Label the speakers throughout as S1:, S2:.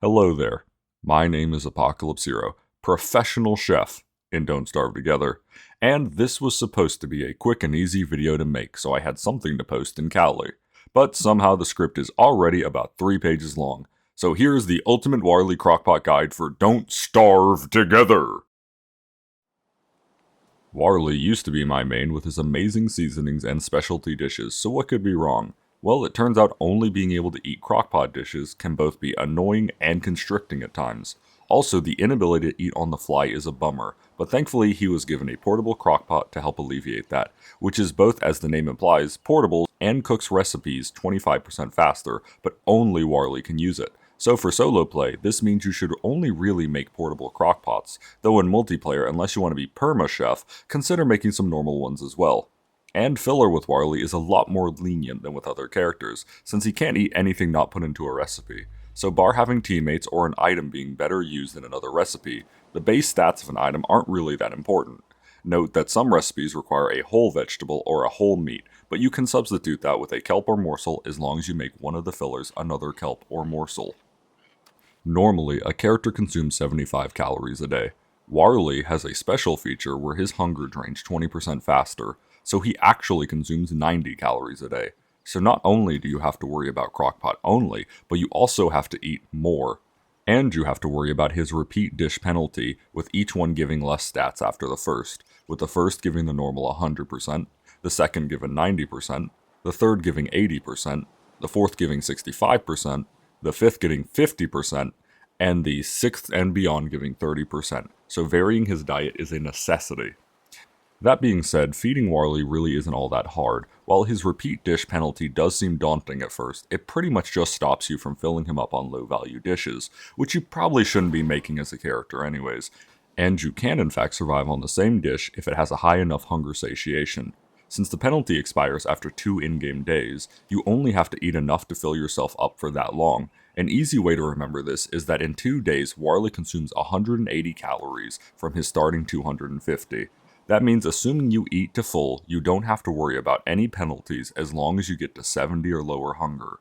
S1: Hello there. My name is Apocalypse Zero, professional chef in Don't Starve Together, and this was supposed to be a quick and easy video to make, so I had something to post in Cali. But somehow the script is already about 3 pages long, so here's the ultimate Warley crockpot guide for Don't Starve Together! Warley used to be my main with his amazing seasonings and specialty dishes, so what could be wrong? Well, it turns out only being able to eat crockpot dishes can both be annoying and constricting at times. Also, the inability to eat on the fly is a bummer, but thankfully he was given a portable crockpot to help alleviate that, which is both, as the name implies, portable and cooks recipes 25% faster, but only Warley can use it. So for solo play, this means you should only really make portable crockpots, though in multiplayer, unless you want to be perma-chef, consider making some normal ones as well. And filler with Warley is a lot more lenient than with other characters, since he can't eat anything not put into a recipe. So bar having teammates or an item being better used than another recipe, the base stats of an item aren't really that important. Note that some recipes require a whole vegetable or a whole meat, but you can substitute that with a kelp or morsel as long as you make one of the fillers another kelp or morsel. Normally, a character consumes 75 calories a day. Warley has a special feature where his hunger drains 20% faster, so he actually consumes 90 calories a day. So not only do you have to worry about crockpot only, but you also have to eat more. And you have to worry about his repeat dish penalty, with each one giving less stats after the first, with the first giving the normal 100%, the second given 90%, the third giving 80%, the fourth giving 65%, the fifth getting 50%, and the sixth and beyond giving 30%, so varying his diet is a necessity. That being said, feeding Warley really isn't all that hard. While his repeat dish penalty does seem daunting at first, it pretty much just stops you from filling him up on low-value dishes, which you probably shouldn't be making as a character anyways, and you can in fact survive on the same dish if it has a high enough hunger satiation. Since the penalty expires after 2 in-game days, you only have to eat enough to fill yourself up for that long. An easy way to remember this is that in 2 days, Warley consumes 180 calories from his starting 250. That means assuming you eat to full, you don't have to worry about any penalties as long as you get to 70 or lower hunger.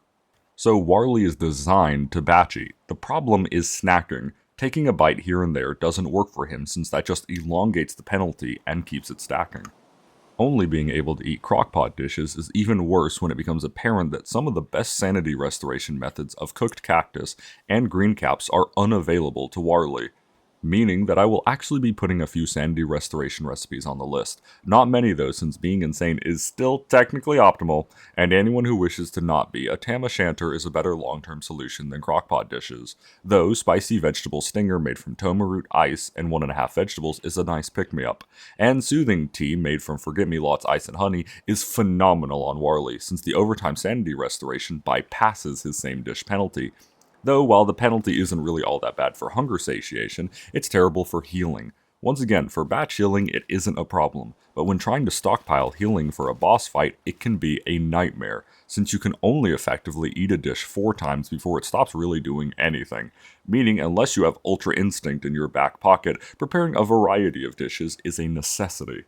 S1: So Warley is designed to batch eat. The problem is snacking. Taking a bite here and there doesn't work for him since that just elongates the penalty and keeps it stacking. Only being able to eat crockpot dishes is even worse when it becomes apparent that some of the best sanity restoration methods of cooked cactus and green caps are unavailable to Warley, meaning that I will actually be putting a few sanity restoration recipes on the list. Not many though, since being insane is still technically optimal, and anyone who wishes to not be, a tam o'shanter is a better long-term solution than crockpot dishes, though spicy vegetable stinger made from toma root ice and 1.5 vegetables is a nice pick-me-up, and soothing tea made from forget-me-lots ice and honey is phenomenal on Warley, since the overtime sanity restoration bypasses his same dish penalty. Though, while the penalty isn't really all that bad for hunger satiation, it's terrible for healing. Once again, for batch healing, it isn't a problem, but when trying to stockpile healing for a boss fight, it can be a nightmare, since you can only effectively eat a dish 4 times before it stops really doing anything, meaning unless you have Ultra Instinct in your back pocket, preparing a variety of dishes is a necessity.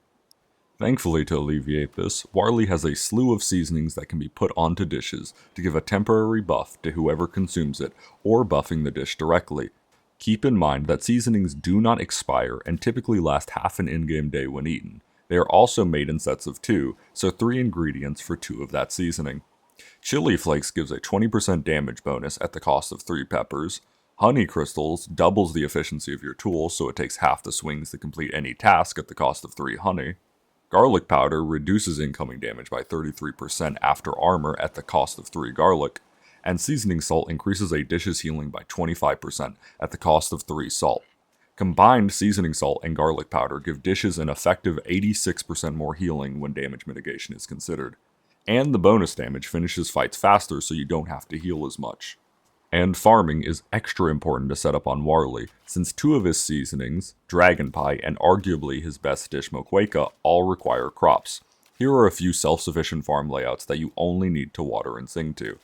S1: Thankfully, to alleviate this, Warley has a slew of seasonings that can be put onto dishes to give a temporary buff to whoever consumes it, or buffing the dish directly. Keep in mind that seasonings do not expire and typically last half an in-game day when eaten. They are also made in sets of 2, so 3 ingredients for 2 of that seasoning. Chili Flakes gives a 20% damage bonus at the cost of 3 peppers. Honey Crystals doubles the efficiency of your tool, so it takes half the swings to complete any task at the cost of 3 honey. Garlic Powder reduces incoming damage by 33% after armor at the cost of 3 garlic, and Seasoning Salt increases a dish's healing by 25% at the cost of 3 salt. Combined Seasoning Salt and Garlic Powder give dishes an effective 86% more healing when damage mitigation is considered. And the bonus damage finishes fights faster so you don't have to heal as much. And farming is extra important to set up on Warley, since 2 of his seasonings, Dragon Pie and arguably his best dish Moqueca, all require crops. Here are a few self-sufficient farm layouts that you only need to water and sing to.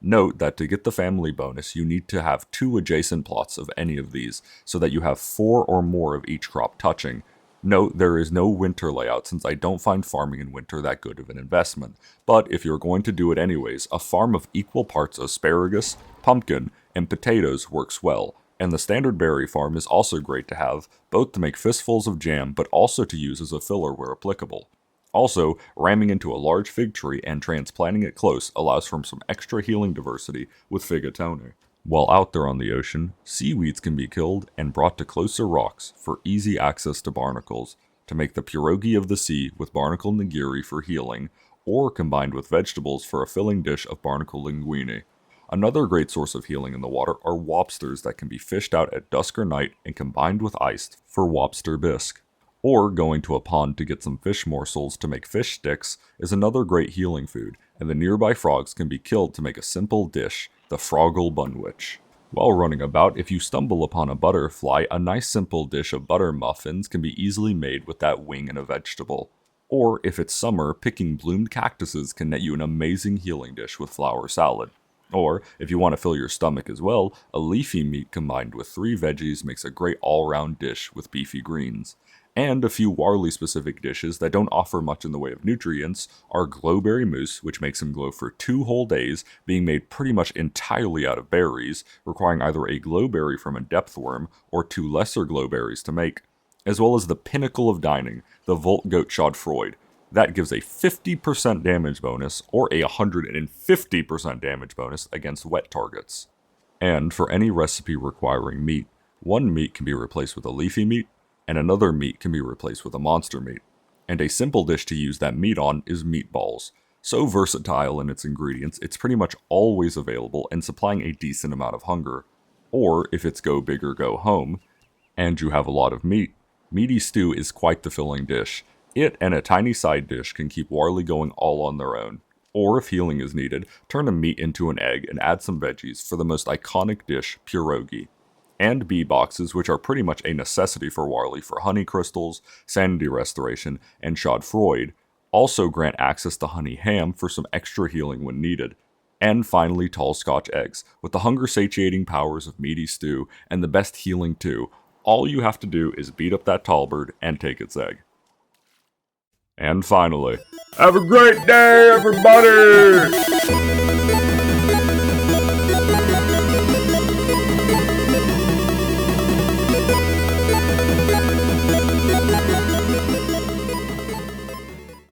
S1: Note that to get the family bonus, you need to have 2 adjacent plots of any of these, so that you have 4 or more of each crop touching. Note there is no winter layout since I don't find farming in winter that good of an investment, but if you're going to do it anyways, a farm of equal parts asparagus, pumpkin, and potatoes works well. And the standard berry farm is also great to have, both to make fistfuls of jam but also to use as a filler where applicable. Also, ramming into a large fig tree and transplanting it close allows for some extra healing diversity with figatone. While out there on the ocean, seaweeds can be killed and brought to closer rocks for easy access to barnacles, to make the pierogi of the sea with barnacle nigiri for healing, or combined with vegetables for a filling dish of barnacle linguine. Another great source of healing in the water are lobsters that can be fished out at dusk or night and combined with ice for lobster bisque. Or going to a pond to get some fish morsels to make fish sticks is another great healing food, and the nearby frogs can be killed to make a simple dish, the froggle bunwich. While running about, if you stumble upon a butterfly, a nice simple dish of butter muffins can be easily made with that wing and a vegetable. Or, if it's summer, picking bloomed cactuses can net you an amazing healing dish with flour salad. Or, if you want to fill your stomach as well, a leafy meat combined with 3 veggies makes a great all-round dish with beefy greens. And a few Warley-specific dishes that don't offer much in the way of nutrients are glowberry mousse, which makes them glow for 2 whole days, being made pretty much entirely out of berries, requiring either a glowberry from a depth worm or 2 lesser glowberries to make, as well as the pinnacle of dining, the Volt Goat Schadenfreude. That gives a 50% damage bonus or a 150% damage bonus against wet targets. And for any recipe requiring meat, one meat can be replaced with a leafy meat, and another meat can be replaced with a monster meat. And a simple dish to use that meat on is meatballs. So versatile in its ingredients, it's pretty much always available and supplying a decent amount of hunger. Or, if it's go big or go home, and you have a lot of meat, meaty stew is quite the filling dish. It and a tiny side dish can keep Warley going all on their own. Or, if healing is needed, turn a meat into an egg and add some veggies for the most iconic dish, pierogi. And bee boxes, which are pretty much a necessity for Warley for honey crystals, Sanity Restoration, and Schadenfreude, also grant access to honey ham for some extra healing when needed. And finally, tall Scotch eggs, with the hunger-satiating powers of meaty stew, and the best healing too. All you have to do is beat up that tall bird and take its egg. And finally, have a great day, everybody!